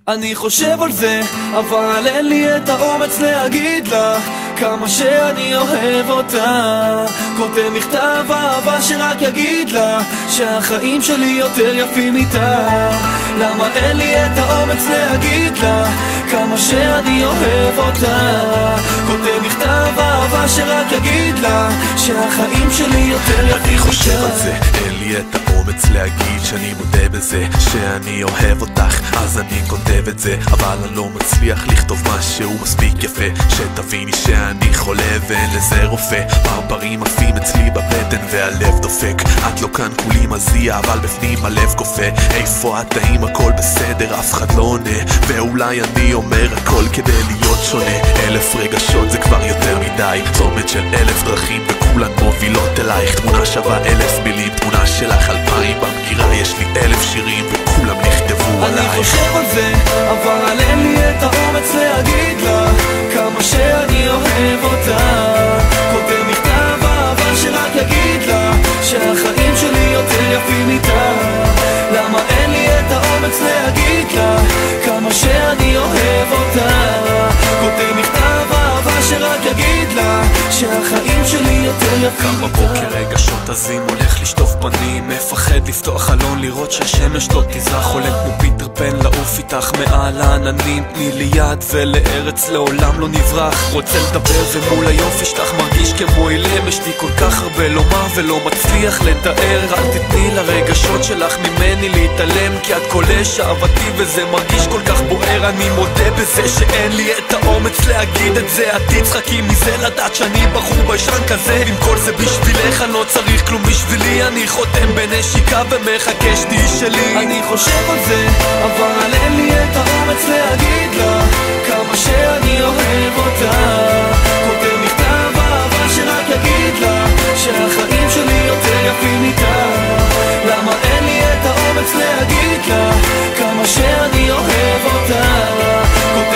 אני חושב על זה, אבל אין לי את האומץ להגיד לה כמה שאני אוהב אותה. כותב מכתב אהבה שרק יגיד לה שהחיים שלי יותר יפים איתה. למה אין לי את האומץ להגיד לה כמה שאני אוהב אותה. כותב מכתב אהבה שרק יגיד לה שהחיים שלי יותר יפים איתה. אני חושב על זה, אין לי את האומץ להגיד שאני מודה בזה שאני אוהב אותך, אז אני כותב את זה, אבל אני לא מצליח לכתוב משהו מספיק יפה שתביני שאני חולה ואין לזה רופא. ברברים עפים אצלי בבטן והלב דופק, את לא כאן כולי מזיע אבל בפנים הלב קופא. איפה את? האם הכל בסדר? אף אחד לא עונה, ואולי אני אומר הכל כדי להיות שונה. 1000 רגשות זה כבר יותר מדי, צומת של 1000 דרכים וכולן מובילות אלייך. תמונה שווה 1000 מילים, תמונה שלך 2000 במגירה, יש לי 1000 שירים וכולם נכתבו עלייך. אני חושב על זה, אבל אין לי את האומץ להגיד לה כמה שאני אוהב אותה. כותב מכתב אהבה שרק יגיד לה שהחיים שלי יותר יפים איתה. למה אין לי את האומץ להגיד לה כמה שאני אוהב אותה. כותב מכתב אהבה שרק יגיד לה שהחיים שלי יותר יפים איתה. קם בבוקר רגשות עזים, הולך לשטוף פנים, מפחד לפתוח חלון לראות שהשמש לא תזרח. חולם כמו פיטר פן לעוף איתך מעל העננים, תני לי יד ולארץ לעולם לא נברח. רוצה לדבר ומול היופי שלך מרגיש כמו אילם, יש לי כל כך הרבה לומר ולא מצליח לתאר. אל תתני לרגשות שלך ממני להתעלם, כי את כל אש אהבתי וזה מרגיש כל כך בוער. אני מודה בזה שאין לי את האומץ להגיד את זה, את תצחקי מזה לדעת שאני בחור ביישן כזה. עם כל זה בשבילך אני לא צריך כלום בשבילי, אני חותם בנשיקה ומחכה שתהיי שלי. אני חושב על זה, אבל אין לי את האומץ להגיד לה כמה שאני אוהב אותה. כותב מכתב אהבה שרק יגיד לה שהחיים